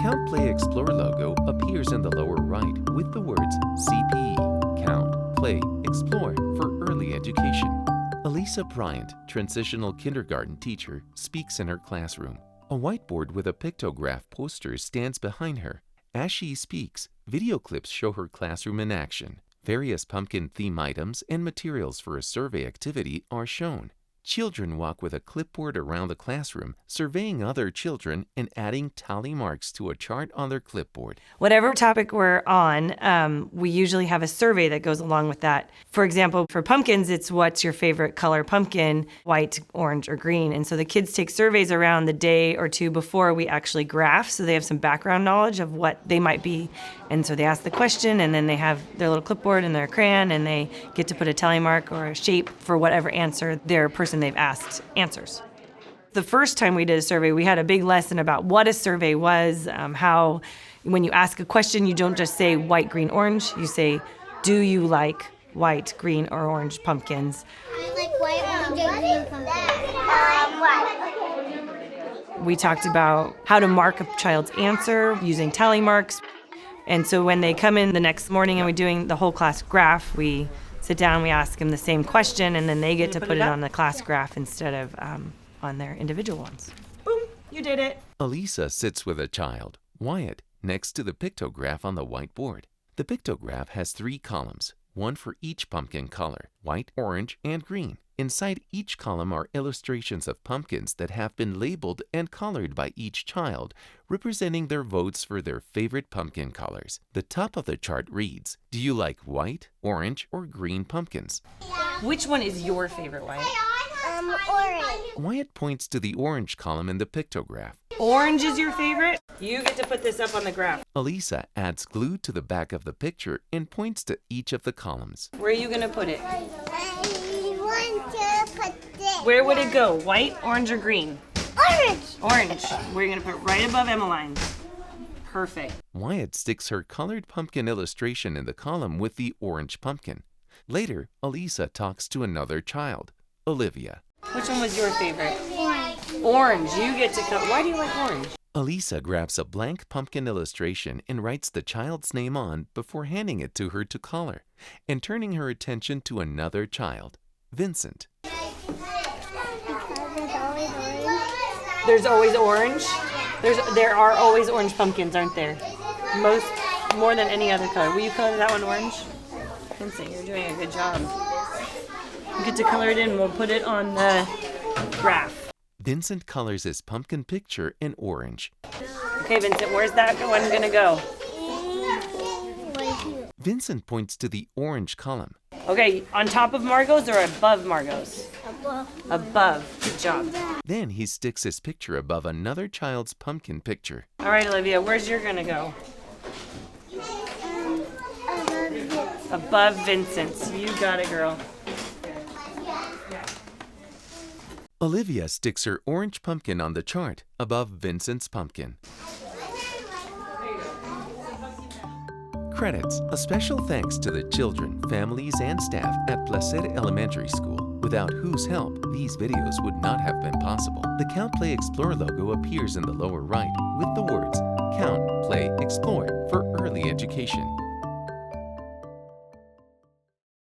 Count, Play, Explore logo appears in the lower right with the words CPE, Count, Play, Explore for Early Education. Elisa Bryant, transitional kindergarten teacher, speaks in her classroom. A whiteboard with a pictograph poster stands behind her. As she speaks, video clips show her classroom in action. Various pumpkin theme items and materials for a survey activity are shown. Children walk with a clipboard around the classroom, surveying other children and adding tally marks to a chart on their clipboard. Whatever topic we're on, we usually have a survey that goes along with that. For example, for pumpkins, it's what's your favorite color pumpkin, white, orange, or green. And so the kids take surveys around the day or two before we actually graph, so they have some background knowledge of what they might be. And so they ask the question, and then they have their little clipboard and their crayon, and they get to put a tally mark or a shape for whatever answer their person they've asked answers. The first time we did a survey, we had a big lesson about what a survey was, how when you ask a question, you don't just say white, green, orange. You say, do you like white, green, or orange pumpkins? I like white, orange, and green pumpkins. We talked about how to mark a child's answer using tally marks. And so when they come in the next morning and we're doing the whole class graph, we sit down, we ask them the same question, and then they get to put it on the class graph instead of on their individual ones. Boom, you did it. Elisa sits with a child, Wyatt, next to the pictograph on the whiteboard. The pictograph has 3 columns, one for each pumpkin color, white, orange, and green. Inside each column are illustrations of pumpkins that have been labeled and colored by each child, representing their votes for their favorite pumpkin colors. The top of the chart reads, do you like white, orange, or green pumpkins? Which one is your favorite, Wyatt? Orange. Wyatt points to the orange column in the pictograph. Orange is your favorite? You get to put this up on the graph. Elisa adds glue to the back of the picture and points to each of the columns. Where are you going to put it? I want to put this. Where would it go? White, orange, or green? Orange. Orange. We're going to put it right above Emmeline's. Perfect. Wyatt sticks her colored pumpkin illustration in the column with the orange pumpkin. Later, Elisa talks to another child, Olivia. Which one was your favorite? Orange. Orange. You get to color. Why do you like orange? Elisa grabs a blank pumpkin illustration and writes the child's name on before handing it to her to color and turning her attention to another child, Vincent. There's always orange. There are always orange pumpkins, aren't there? More than any other color. Will you color that one orange? Vincent, you're doing a good job. You get to color it in. We'll put it on the graph. Vincent colors his pumpkin picture in orange. Okay, Vincent, where's that one gonna go? Vincent points to the orange column. Okay, on top of Margot's or above Margot's? Above. Above. Good job. Then he sticks his picture above another child's pumpkin picture. All right, Olivia, where's your gonna go? Above Vincent's. You got it, girl. Olivia sticks her orange pumpkin on the chart above Vincent's pumpkin. Credits. A special thanks to the children, families, and staff at Placer Elementary School, without whose help these videos would not have been possible. The Count, Play, Explore logo appears in the lower right with the words Count, Play, Explore for Early Education.